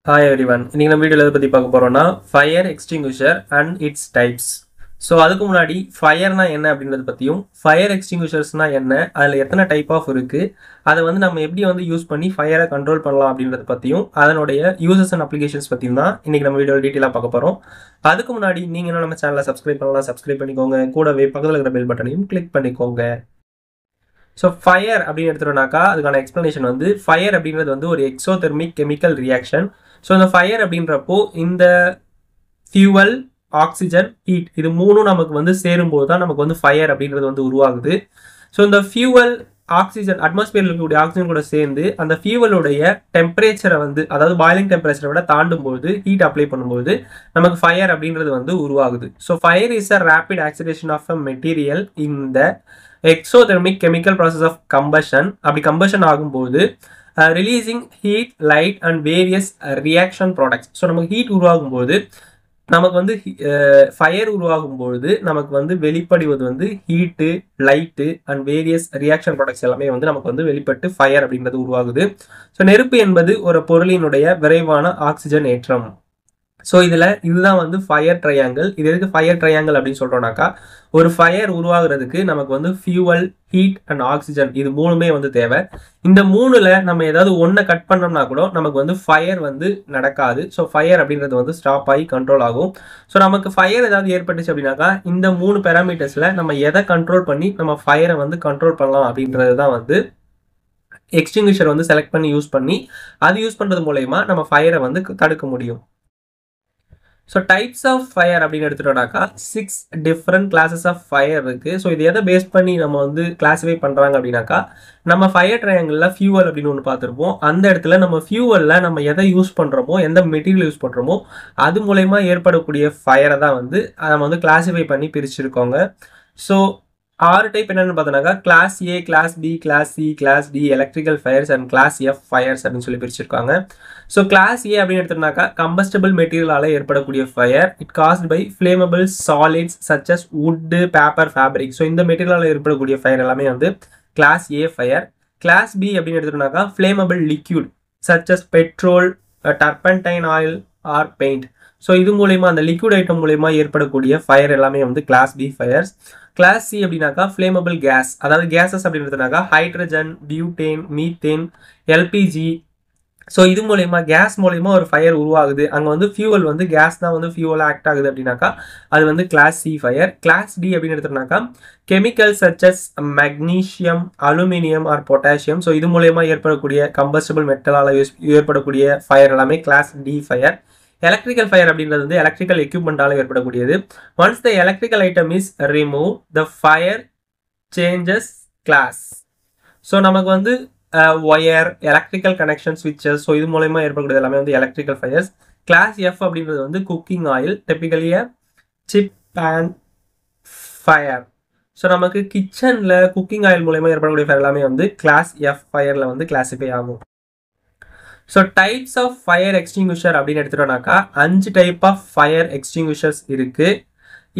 Hi everyone. இன்னைக்கு நம்ம வீடியோல எதை பத்தி பார்க்க போறோம்னா fire extinguisher and it's types. So அதுக்கு முன்னாடி ஃபயர்னா என்ன அப்படின்றத பத்தியும் ஃபயர் எக்ஸ்டிங்விஷர்ஸ்னா என்ன, அதில் எத்தனை டைப் ஆஃப் இருக்கு, அதை நம்ம எப்படி யூஸ் பண்ணி ஃபயரை கண்ட்ரோல் பண்ணலாம் அப்படின்றத பத்தியும் அதனுடைய யூசஸ் அண்ட் அப்ளிகேஷன்ஸ் பத்தியும் தான் இன்னைக்கு நம்ம வீடியோவில் டீட்டெயிலாக பார்க்க போறோம். அதுக்கு முன்னாடி நீங்க இன்னும் நம்ம சேனலை சப்ஸ்கிரைப் பண்ணலாம், சப்ஸ்கிரைப் பண்ணிக்கோங்க. கூடவே பக்கத்தில் இருக்கிற பெல் பட்டனையும் கிளிக் பண்ணிக்கோங்க. ஸோ ஃபயர் அப்படின்னு எடுத்துட்டோம்னாக்கா அதுக்கான எக்ஸ்பிளனேஷன் ஃபயர் அப்படின்றது ஒரு எக்ஸோதெர்மிக் கெமிக்கல் ரியாக்ஷன். ஸோ இந்த ஃபயர் அப்படின்றப்போ இந்த ஃபியூவல், ஆக்சிஜன், ஹீட் இது மூணும் நமக்கு சேரும்போது தான் நமக்கு ஃபயர் அப்படின்றது உருவாகுது. ஸோ இந்த ஃபியூவல், ஆக்சிஜன் அட்மாஸ்பியரில் இருக்கக்கூடிய ஆக்சிஜன் கூட சேர்ந்து அந்த ஃபியூவலுடைய டெம்பரேச்சரை அதாவது பாய்லிங் டெம்பரேச்சரை விட தாண்டும் போது, ஹீட் அப்ளை பண்ணும்போது நமக்கு ஃபயர் அப்படின்றது உருவாகுது. So fire is a rapid oxidation of a material in the exothermic chemical process of combustion. அப்படி கம்பஷன் ஆகும்போது releasing heat, light and various reaction products. So நமக்கு ஹீட் உருவாகும் போது நமக்கு ஃபயர் உருவாகும் பொழுது நமக்கு வெளிப்படுவது heat, light and various reaction products எல்லாமே நமக்கு வெளிப்பட்டு ஃபயர் அப்படின்றது உருவாகுது. ஸோ நெருப்பு என்பது ஒரு பொருளினுடைய விரைவான ஆக்சிஜன் ஏற்றம். ஸோ இதுதான் ஃபயர் ட்ரையாங்கிள். இது எதுக்கு ஃபயர் ட்ரையாங்கிள் அப்படின்னு சொல்றோம்னாக்கா, ஒரு ஃபயர் உருவாகிறதுக்கு நமக்கு ஃபியூவல், ஹீட் அண்ட் ஆக்சிஜன் இது மூணுமே தேவை. இந்த மூணுல நம்ம ஏதாவது ஒன்றை கட் பண்ணோம்னா கூட நமக்கு ஃபயர் நடக்காது. ஸோ ஃபயர் அப்படின்றது ஸ்டாப் ஆகி கண்ட்ரோல் ஆகும். ஸோ நமக்கு ஃபயர் ஏதாவது ஏற்பட்டுச்சு அப்படின்னாக்கா இந்த மூணு பேராமீட்டர்ஸ்ல நம்ம எதை கண்ட்ரோல் பண்ணி நம்ம ஃபயரை கண்ட்ரோல் பண்ணலாம் அப்படின்றது தான் எக்ஸ்டிங்விஷர் செலக்ட் பண்ணி யூஸ் பண்ணி அது யூஸ் பண்றது மூலயமா நம்ம ஃபயரை தடுக்க முடியும். ஸோ டைப்ஸ் ஆஃப் ஃபயர் அப்படின்னு எடுத்துட்டோம்னாக்கா 6 டிஃப்ரெண்ட் கிளாஸஸ் ஆஃப் ஃபயர் இருக்கு. ஸோ இது எதை பேஸ் பண்ணி நம்ம கிளாஸிஃபை பண்றாங்க அப்படின்னாக்கா, நம்ம ஃபயர் ட்ரையாங்கிளில் ஃபியூவல் அப்படின்னு ஒன்று பார்த்துருப்போம். அந்த இடத்துல நம்ம ஃபியூவலில் நம்ம எதை யூஸ் பண்றோமோ, எந்த மெட்டீரியல் யூஸ் பண்றோமோ அது மூலயமா ஏற்படக்கூடிய ஃபயரை தான் நம்ம கிளாஸிஃபை பண்ணி பிரிச்சிருக்கோங்க. ஸோ 6 டைப் என்னன்னு பார்த்தோம்னாக்கா, class A, class B, class C, class D electrical fires and class F fires அப்படின்னு சொல்லி பிரிச்சிருக்காங்க. ஸோ கிளாஸ் ஏ அப்படின்னு எடுத்தோம்னாக்கா கம்பஸ்டபிள் மெட்டீரியலால ஏற்படக்கூடிய fire. It caused by flammable solids such as wood, paper, fabric. So இந்த மெட்டீரியலால ஏற்படக்கூடிய ஃபயர் எல்லாமே class A fire. Class B அப்படின்னு எடுத்துட்டோம்னாக்கா flammable liquid such as petrol, turpentine oil or paint. So இது மூலயமா அந்த லிக்விட் ஐட்டம் மூலயமா ஏற்படக்கூடிய ஃபயர் எல்லாமே class B fires. Class C அப்படின்னாக்கா ஃபிளேமபிள் கேஸ், அதாவது கேசஸ் அப்படின்றதுனாக்கா hydrogen, butane, methane, LPG. So இது மூலயமா கேஸ் மூலயமா ஒரு ஃபயர் உருவாகுது. அங்கே ஃபியூவல் கேஸ் தான் ஃபியூவல் ஆக்ட் ஆகுது அப்படின்னாக்கா அது class C fire. Class D அப்படின்னு எடுத்தோம்னாக்கா chemical such as magnesium, aluminium or potassium. So இது மூலயமா ஏற்படக்கூடிய கம்பஸ்டபிள் மெட்டலால் ஏற்படக்கூடிய ஃபயர் எல்லாமே class D fire. Electrical fire அப்படின்றது எலக்ட்ரிக்கல் எக்யூப்மெண்டால ஏற்படக்கூடியது. Once the electrical item is remove the fire changes class. So நமக்கு ஒயர், எலக்ட்ரிக்கல் கனெக்ஷன், ஸ்விட்சஸ், ஸோ இது மூலயமா ஏற்படக்கூடியது எல்லாமே எலக்ட்ரிக்கல் ஃபயர்ஸ். கிளாஸ் எஃப் அப்படின்றது cooking oil, typically chip pan fire. So நமக்கு கிச்சனில் குக்கிங் ஆயில் மூலயமா ஏற்படக்கூடிய ஃபயர் எல்லாமே கிளாஸ் எஃப் ஃபயரில் கிளாசிஃபை ஆகும். So types of fire extinguisher அப்படின்னு எடுத்துட்டோம்னாக்கா 5 டைப் ஆஃப் ஃபயர் எக்ஸ்டிங்விஷர்ஸ் இருக்கு.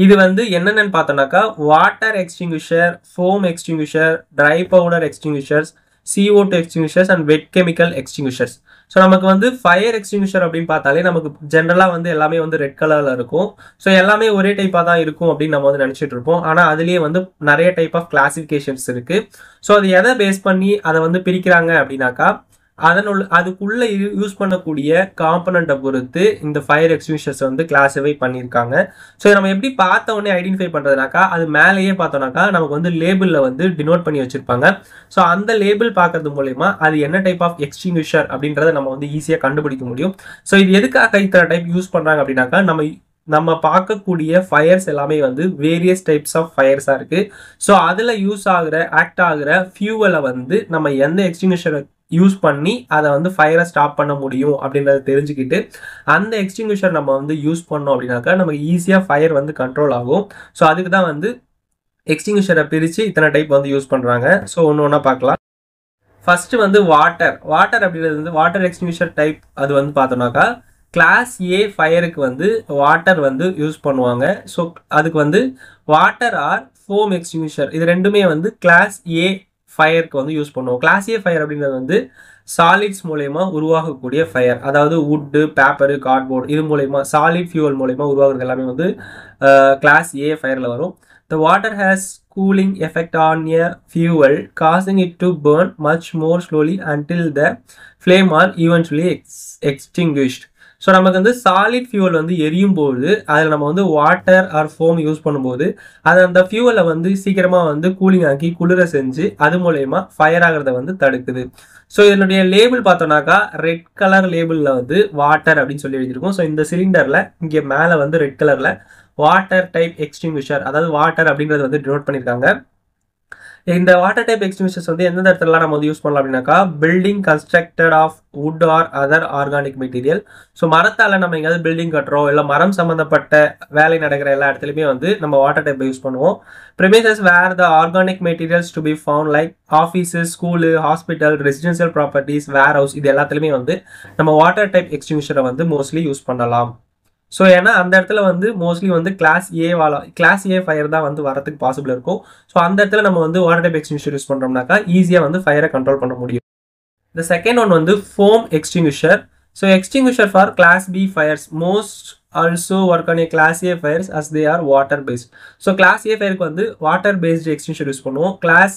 இது என்னென்னு பார்த்தோம்னாக்கா water extinguisher, foam extinguisher, dry powder extinguishers, CO2 extinguishers and wet chemical extinguishers. So நமக்கு ஃபயர் எக்ஸ்டிங்விஷர் அப்படின்னு பார்த்தாலே நமக்கு ஜென்ரலாக எல்லாமே ரெட் கலரில் இருக்கும். ஸோ எல்லாமே ஒரே டைப்பாக தான் இருக்கும் அப்படின்னு நம்ம நினச்சிட்டு இருப்போம். ஆனால் அதுலேயே நிறைய டைப் ஆஃப் கிளாசிஃபிகேஷன்ஸ் இருக்கு. ஸோ அது எதை பேஸ் பண்ணி அதை பிரிக்கிறாங்க அப்படின்னாக்கா அதுக்குள்ள யூஸ் பண்ணக்கூடிய காம்பனண்ட்டை பொறுத்து இந்த ஃபயர் எக்ஸ்டிங்விஷர்ஸ் கிளாஸிஃபை பண்ணியிருக்காங்க. ஸோ நம்ம எப்படி பார்த்த உடனே ஐடென்டிஃபை பண்ணுறதுனாக்கா அது மேலேயே பார்த்தோம்னாக்கா நமக்கு லேபிளில் டினோட் பண்ணி வச்சிருப்பாங்க. ஸோ அந்த லேபிள் பார்க்கறது மூலயமா அது என்ன டைப் ஆஃப் எக்ஸ்டிங்விஷர் அப்படின்றத நம்ம ஈஸியாக கண்டுபிடிக்க முடியும். ஸோ இது எதுக்காக இத்தனை டைப் யூஸ் பண்ணுறாங்க அப்படின்னாக்கா நம்ம பார்க்கக்கூடிய ஃபயர்ஸ் எல்லாமே வேரியஸ் டைப்ஸ் ஆஃப் ஃபயர்ஸாக இருக்கு. ஸோ அதில் யூஸ் ஆகுற, ஆக்ட் ஆகுற ஃபியூவலை நம்ம எந்த எக்ஸ்டிங்விஷரை யூஸ் பண்ணி அதை ஃபயரை ஸ்டாப் பண்ண முடியும் அப்படின்றத தெரிஞ்சுக்கிட்டு அந்த எக்ஸ்டிங்விஷர் நம்ம யூஸ் பண்ணோம் அப்படின்னாக்கா நமக்கு ஈஸியாக ஃபயர் கண்ட்ரோல் ஆகும். ஸோ அதுக்கு தான் எக்ஸ்டிங்விஷரை பிரித்து இத்தனை டைப் யூஸ் பண்ணுறாங்க. ஸோ ஒன்று ஒன்றா பார்க்கலாம். First water. வாட்டர் அப்படின்றது வாட்டர் எக்ஸ்டிங்விஷர் டைப். அது பார்த்தோம்னாக்கா கிளாஸ் ஏ ஃபயருக்கு வாட்டர் யூஸ் பண்ணுவாங்க. ஸோ அதுக்கு வாட்டர் ஆர் ஃபோம் எக்ஸ்டிங்விஷர் இது ரெண்டுமே கிளாஸ் ஏ ஃபயருக்கு யூஸ் பண்ணுவோம். கிளாஸ் ஏ ஃபயர் அப்படின்றது சாலிட்ஸ் மூலயமா உருவாகக்கூடிய ஃபயர், அதாவது வுட்டு, பேப்பரு, கார்ட்போர்டு இது மூலயமா சாலிட் ஃபியூவல் மூலயமா உருவாகிறது எல்லாமே வந்து கிளாஸ் ஏ ஃபயரில் வரும். The water has cooling effect on a fuel, causing it to burn much more slowly until the flame are eventually extinguished. So நமக்கு வந்து சாலிட் ஃபியூவல் வந்து எரியும் போது அதில் நம்ம வந்து வாட்டர் ஆர் ஃபோம் யூஸ் பண்ணும்போது அது அந்த ஃபியூவலை வந்து சீக்கிரமாக வந்து கூலிங் ஆக்கி குளிர செஞ்சு அது மூலயமா ஃபயர் ஆகிறத வந்து தடுக்குது. ஸோ இதனுடைய லேபிள் பார்த்தோம்னாக்கா ரெட் கலர் லேபிளில் வந்து வாட்டர் அப்படின்னு சொல்லி எழுதியிருக்கோம். ஸோ இந்த சிலிண்டரில் இங்கே மேலே வந்து ரெட் கலரில் வாட்டர் டைப் எக்ஸ்டிங்விஷர், அதாவது வாட்டர் அப்படின்றது வந்து டினோட் பண்ணியிருக்காங்க. இந்த வாட்டர் டைப் எக்ஸ்டிங்விஷர்ஸ் வந்து எந்தெந்த இடத்துலலாம் நம்ம வந்து யூஸ் பண்ணலாம் அப்படின்னாக்கா building constructed of wood or other organic material. So மரத்தால் நம்ம எங்கேயாவது பில்டிங் கட்டுறோம் இல்லை மரம் சம்மந்தப்பட்ட வேலை நடக்கிற எல்லா இடத்துலையுமே வந்து நம்ம வாட்டர் டைப் யூஸ் பண்ணுவோம். Premises where the organic materials to be found like offices, school, hospital, residential properties, warehouse இது எல்லாத்துலேயுமே வந்து நம்ம வாட்டர் டைப் எக்ஸ்டிங்விஷரை வந்து மோஸ்ட்லி யூஸ் பண்ணலாம். ஸோ ஏன்னா அந்த இடத்துல வந்து மோஸ்ட்லி வந்து கிளாஸ் ஏ ஃபயர் தான் வந்து வரதுக்கு பாசிபிள் இருக்கும். ஸோ அந்த இடத்துல நம்ம வந்து வாட்டர் டைப் எக்ஸ்டிங்விஷர் யூஸ் பண்ணுறோம்னாக்கா ஈஸியாக வந்து ஃபயரை கண்ட்ரோல் பண்ண முடியும். இந்த செகண்ட் ஒன் வந்து foam extinguisher. So extinguisher for class B fires most also work on a class A fires as they are water based. So class A ஃபயருக்கு வந்து வாட்டர் பேஸ்டு எக்ஸ்டிங்விஷர் யூஸ் பண்ணுவோம். Class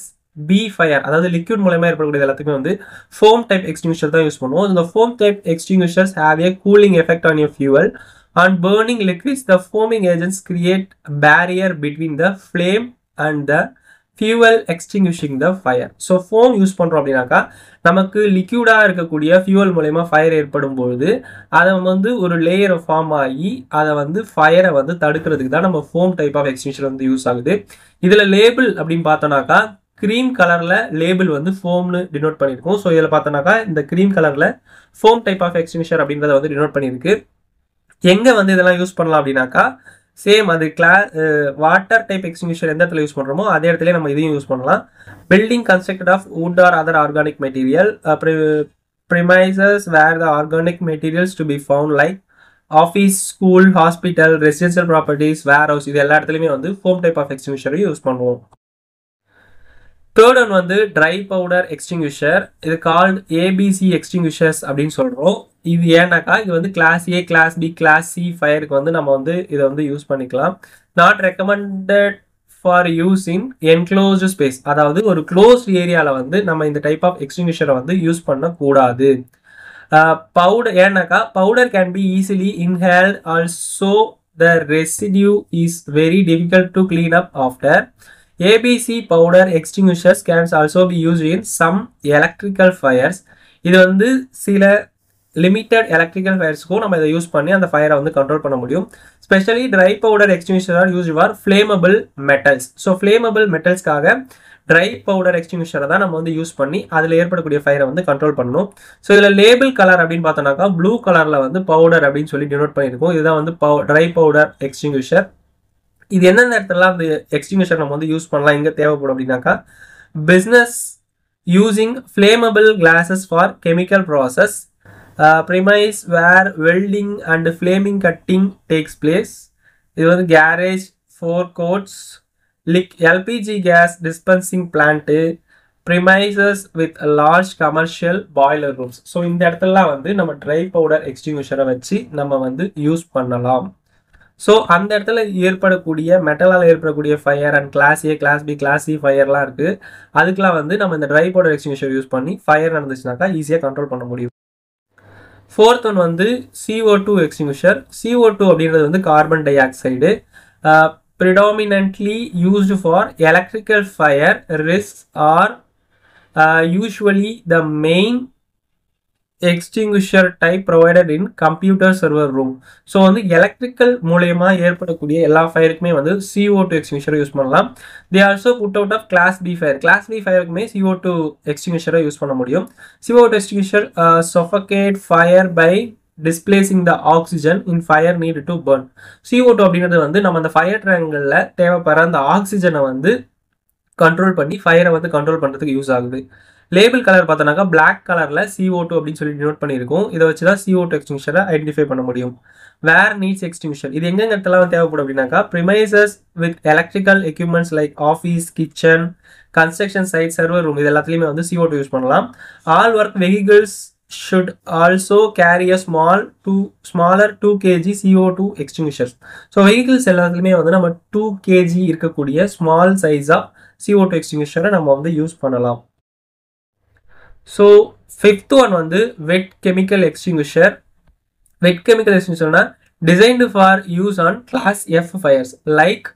B fire அதாவது liquid மூலமா ஏற்படக்கூடிய எல்லாத்துக்குமே வந்து foam type extinguisher தான் use பண்ணுவோம். இந்த foam type extinguishers have A cooling effect on your fuel. On burning liquids, the foaming agents create a barrier between the flame and the fuel extinguishing the fire. So foam use பண்ணுறோம் அப்படின்னாக்கா நமக்கு லிக்யூடாக இருக்கக்கூடிய fuel மூலயமா fire ஏற்படும் பொழுது அதை வந்து ஒரு லேயரை ஃபார்ம் ஆகி அதை வந்து ஃபயரை வந்து தடுக்கிறதுக்கு தான் நம்ம ஃபோம் டைப் ஆஃப் எக்ஸ்டிங்விஷர் வந்து யூஸ் ஆகுது. இதில் லேபிள் அப்படின்னு பார்த்தோன்னாக்கா க்ரீம் கலரில் லேபிள் வந்து ஃபோம்னு டினோட் பண்ணியிருக்கோம். ஸோ இதில் பார்த்தோன்னாக்கா இந்த க்ரீம் கலரில் ஃபோம் டைப் ஆஃப் எக்ஸ்டிங்விஷர் அப்படின்றத வந்து டினோட் பண்ணியிருக்கு. எங்கே வந்து இதெல்லாம் யூஸ் பண்ணலாம் அப்படின்னாக்கா சேம் அது வாட்டர் டைப் எக்ஸ்டிங்விஷர் எந்த இடத்துல யூஸ் பண்ணுறோமோ அதே இடத்துல நம்ம இதையும் யூஸ் பண்ணலாம். Building constructed of wood or other organic material, premises where the organic materials to be found like office, school, hospital, residential properties, warehouse இது எல்லா இடத்துலையுமே வந்து ஃபோம் டைப் ஆஃப் எக்ஸ்டிங்விஷரை யூஸ் பண்ணுவோம். தேர்ட் ஒன் வந்து dry powder extinguisher. இது called ABC extinguishers அப்படின்னு சொல்கிறோம். இது ஏன்னாக்கா இது வந்து class A, class B, class C ஃபயருக்கு வந்து நம்ம வந்து இதை வந்து யூஸ் பண்ணிக்கலாம். Not recommended for use in enclosed space, அதாவது ஒரு க்ளோஸ்ட் ஏரியாவில் வந்து நம்ம இந்த டைப் ஆஃப் எக்ஸ்டிங்விஷரை வந்து யூஸ் பண்ணக்கூடாது. பவுடர் ஏன்னாக்கா powder can be easily inhaled, also the residue is very difficult to clean up after. ABC powder extinguishers can also be used in some electrical fires. இது வந்து சில லிமிட்டட் எலக்ட்ரிக்கல் ஃபயர்ஸ்க்கும் நம்ம இதை use பண்ணி அந்த ஃபயரை வந்து கண்ட்ரோல் பண்ண முடியும். Specially dry powder extinguisher are used for flammable metals. So flammable மெட்டல்ஸ்க்காக ட்ரை பவுடர் எக்ஸ்டிங்விஷரை தான் நம்ம வந்து யூஸ் பண்ணி அதில் ஏற்படக்கூடிய ஃபயரை வந்து கண்ட்ரோல் பண்ணணும். ஸோ இதில் லேபிள் கலர் அப்படின்னு பார்த்தோம்னாக்கா ப்ளூ கலரில் வந்து பவுடர் அப்படின்னு சொல்லி டினோட் பண்ணியிருக்கோம். இதுதான் வந்து ட்ரை பவுடர் எக்ஸ்டிங்விஷர். இது எந்தெந்த இடத்துலலாம் அந்த எக்ஸ்டிங்விஷர் நம்ம வந்து யூஸ் பண்ணலாம், எங்கே தேவைப்படும் அப்படின்னாக்கா business using flammable gases for chemical process, premise where welding and flaming cutting takes place. இது வந்து garage, forecourts, LPG gas dispensing plant, premises with large commercial boiler rooms. So இந்த இடத்துலலாம் வந்து நம்ம ட்ரை பவுடர் எக்ஸ்டிங்விஷரை வச்சு நம்ம வந்து use பண்ணலாம். ஸோ அந்த இடத்துல ஏற்படக்கூடிய மெட்டலால் ஏற்படக்கூடிய fire and class A, class B, class C ஃபயர்லாம் இருக்குது. அதுக்கெலாம் வந்து நம்ம இந்த ட்ரை பவுடர் எக்ஸ்டிங்விஷர் யூஸ் பண்ணி ஃபயர் நடந்துச்சுனாக்கா ஈஸியாக கண்ட்ரோல் பண்ண முடியும். ஃபோர்த் ஒன் வந்து CO2 எக்ஸ்டிங்விஷர். CO2 அப்படின்றது வந்து carbon dioxide, predominantly used for electrical fire risk are usually the main extinguisher type provided in computer server room. So வந்து electrical மூலயமா ஏற்படக்கூடிய எல்லா ஃபயருக்குமே வந்து CO2 எக்ஸ்டிங்விஷரை யூஸ் பண்ணலாம். They also put out of class B fire. Class B ஃபயருக்குமே CO2 எக்ஸ்டிங்விஷரை யூஸ் பண்ண முடியும். CO2 extinguisher suffocate fire by displacing the oxygen in fire need to burn. CO2 அப்படின்றது வந்து நம்ம அந்த ஃபயர் ட்ராங்கிளில் தேவைப்படுற அந்த ஆக்சிஜனை வந்து கண்ட்ரோல் பண்ணி ஃபயரை வந்து கண்ட்ரோல் பண்ணுறதுக்கு யூஸ் ஆகுது. லேபிள் கலர் பார்த்தோம்னாக்கா பிளாக் கலரில் CO2 அப்படின்னு சொல்லி நோட் பண்ணியிருக்கோம். இதை வச்சு தான் CO2 எக்ஸ்டிங்ஷரை ஐடென்டிஃபை பண்ண முடியும். வேர் நீட்ஸ் எக்ஸ்டிங்ஷன், இது எங்கெங்க இடத்துலாம் தேவைப்படும் அப்படின்னாக்கா premises with electrical equipments like office, kitchen, construction site, server room, இது எல்லாத்துலேயுமே வந்து CO2 யூஸ் பண்ணலாம். All work vehicles should also carry a smaller 2 kg CO2 extinguishers. So vehicles எல்லாத்துலேயுமே வந்து நம்ம 2 kg இருக்கக்கூடிய ஸ்மால் சைஸ் ஆஃப் CO2 எக்ஸ்டிங்யூஷரை நம்ம வந்து யூஸ் பண்ணலாம். ஸோ ஃபிஃப்த் ஒன் வந்து wet chemical extinguisher. Wet chemical எக்ஸ்டிங்யூஷர்னா designed for use on class F fires like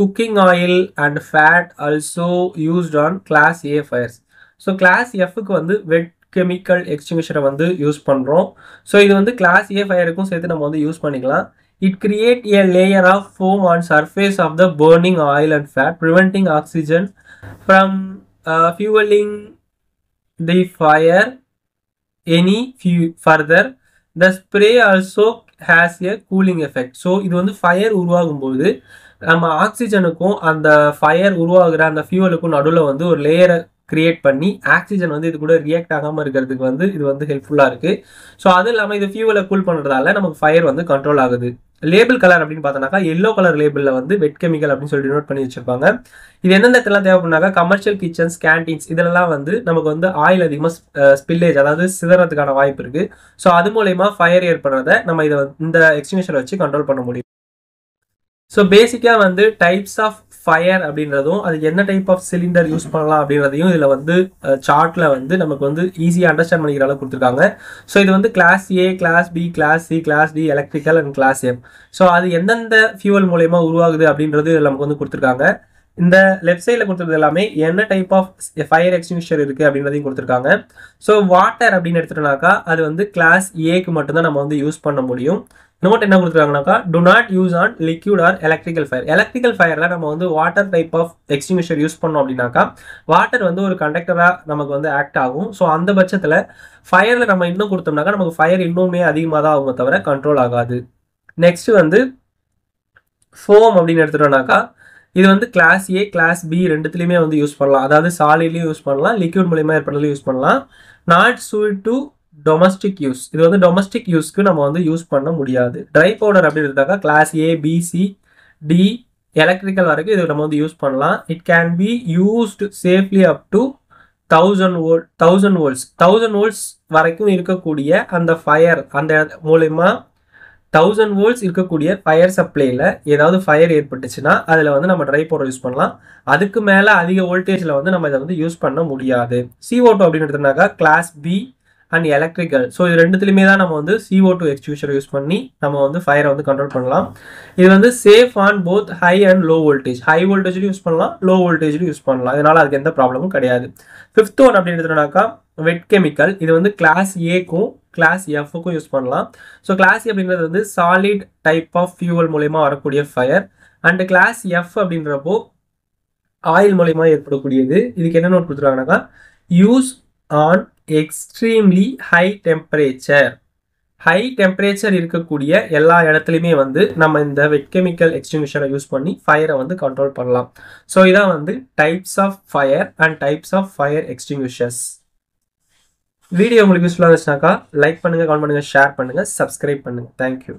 cooking oil and fat, also used on class A fires. So class Fக்கு வந்து wet chemical எக்ஸ்டிங்யூஷரை வந்து use பண்ணுறோம். So இது வந்து class A ஃபயருக்கும் சேர்த்து நம்ம வந்து யூஸ் பண்ணிக்கலாம். It create a layer of foam on surface of the burning oil and fat, preventing oxygen from fueling the fire any further. The spray also has a cooling effect. So இது வந்து fire உருவாகும்போது நம்ம ஆக்சிஜனுக்கும் அந்த fire உருவாகிற அந்த ஃபியூவலுக்கும் நடுவில் வந்து ஒரு லேயரை கிரியேட் பண்ணி ஆக்சிஜன் வந்து இது கூட ரியாக்ட் ஆகாமல் இருக்கிறதுக்கு வந்து இது வந்து ஹெல்ப்ஃபுல்லாக இருக்குது. ஸோ அது இல்லாமல் இது ஃபியூவலை கூல் பண்ணுறதால நமக்கு ஃபயர் வந்து கண்ட்ரோல் ஆகுது. லேபிள் கலர் அப்படின்னு பார்த்தோம்னாக்கா எல்லோ கலர் லேபிளில் வந்து வெட் கெமிக்கல் அப்படின்னு சொல்லிட்டு நோட் பண்ணி வச்சிருப்பாங்க. இது எந்தெந்த இடத்துலாம் தேவைப்படினாக்கா கமர்ஷியல் கிச்சன்ஸ், கேன்டீன்ஸ், இதெல்லாம் வந்து நமக்கு வந்து ஆயில் அதிகமாக ஸ்பில்லேஜ் அதாவது சிதறதுக்கான வாய்ப்பு இருக்குது. ஸோ அது மூலயமா ஃபயர் ஏற்படுறத நம்ம இதை இந்த எக்ஸ்டிங்யூஷரை வச்சு கண்ட்ரோல் பண்ண முடியும். ஸோ பேசிக்காக வந்து டைப்ஸ் ஆஃப் ஃபயர் அப்படின்றதும் அது என்ன டைப் ஆஃப் சிலிண்டர் யூஸ் பண்ணலாம் அப்படின்றதையும் இதில் வந்து சார்ட்டில் வந்து நமக்கு வந்து ஈஸியாக அண்டர்ஸ்டாண்ட் பண்ணிக்கிற அளவுக்கு கொடுத்துருக்காங்க. ஸோ இது வந்து class A, class B, class C, class D, electrical and class M. So அது எந்தெந்த ஃபியூவல் மூலயமா உருவாகுது அப்படின்றது நமக்கு வந்து கொடுத்துருக்காங்க. இந்த லெஃப்ட் சைடில் கொடுத்துருது எல்லாமே என்ன டைப் ஆஃப் ஃபயர் எக்ஸ்டிங்யூஷர் இருக்குது அப்படின்றதையும் கொடுத்துருக்காங்க. ஸோ வாட்டர் அப்படின்னு எடுத்துட்டோம்னாக்கா அது வந்து கிளாஸ் Aக்கு மட்டும்தான் நம்ம வந்து யூஸ் பண்ண முடியும். நோட் என்ன கொடுத்துருக்காங்கனாக்கா do not use on liquid or electrical fire. Electrical ஃபயரில் நம்ம வந்து water type of extinguisher use பண்ணோம் அப்படின்னாக்கா வாட்டர் வந்து ஒரு கண்டக்டராக நமக்கு வந்து ஆக்ட் ஆகும். ஸோ அந்த பட்சத்தில் ஃபயரில் நம்ம இன்னும் கொடுத்தோம்னாக்கா நமக்கு ஃபயர் இன்னுமே அதிகமாக தான் ஆகுமே தவிர கண்ட்ரோல் ஆகாது. நெக்ஸ்ட் வந்து ஃபோம் அப்படின்னு எடுத்துட்டோம்னாக்கா இது வந்து கிளாஸ் A, கிளாஸ் B ரெண்டுத்துலையுமே வந்து யூஸ் பண்ணலாம். அதாவது சாலிட்லையும் யூஸ் பண்ணலாம், லிக்யூட் மூலியமாக ஏற்படுறதுலையும் யூஸ் பண்ணலாம். Not suit to domestic use, இது வந்து டொமஸ்டிக் யூஸ்க்கு நம்ம வந்து யூஸ் பண்ண முடியாது. ட்ரை பவுடர் அப்படின்னு எடுத்தாக்கா class A, B, C, D electrical வரைக்கும் இது நம்ம வந்து யூஸ் பண்ணலாம். It can be used safely up to 1000 volts வரைக்கும் இருக்கக்கூடிய அந்த ஃபயர் அந்த மூலயமா 1000 volts இருக்கக்கூடிய ஃபயர் சப்ளைல ஏதாவது ஃபயர் ஏற்பட்டுச்சுன்னா அதில் வந்து நம்ம ட்ரை பவுடர் யூஸ் பண்ணலாம். அதுக்கு மேலே அதிக வோல்டேஜில் வந்து நம்ம இதை வந்து யூஸ் பண்ண முடியாது. CO2 அப்படின்னு எடுத்தோம்னாக்கா class B and electrical, so இது ரெண்டுத்துலையுமே தான் நம்ம வந்து CO2 எக்ஸ்டிங்யூஷர் யூஸ் பண்ணி நம்ம வந்து ஃபயரை வந்து கண்ட்ரோல் பண்ணலாம். இது வந்து safe on both high and low voltage, high வோல்டேஜ்லையும் யூஸ் பண்ணலாம், லோ வோல்டேஜ்லையும் யூஸ் பண்ணலாம். இதனால் அதுக்கு எந்த ப்ராப்ளமும் கிடையாது. ஃபிஃப்த் ஒன் அப்படின்னு எடுத்தோம்னாக்கா வெட் கெமிக்கல். இது வந்து கிளாஸ் Aக்கும் கிளாஸ் Fக்கும் யூஸ் பண்ணலாம். ஸோ கிளாஸ் A அப்படின்றது வந்து சாலிட் டைப் ஆஃப் ஃபியூவல் மூலயமா வரக்கூடிய ஃபயர். அண்ட் கிளாஸ் F அப்படின்றப்போ ஆயில் மூலயமா ஏற்படக்கூடியது. இதுக்கு என்ன நோட் கொடுத்துருக்காங்கனாக்கா use on extremely high temperature. High temperature இருக்கக்கூடிய எல்லா இடத்துலையுமே வந்து நம்ம இந்த வெட் கெமிக்கல் எக்ஸ்டிங்யூஷரை யூஸ் பண்ணி ஃபயரை வந்து கண்ட்ரோல் பண்ணலாம். ஸோ இதான் வந்து types of fire and types of fire extinguishers. Video உங்களுக்கு யூஸ்ஃபுல்லாக இருந்துச்சுனாக்கா லைக் பண்ணுங்கள், கமெண்ட் பண்ணுங்கள், ஷேர் பண்ணுங்கள், சப்ஸ்கிரைப் பண்ணுங்கள். தேங்க்யூ.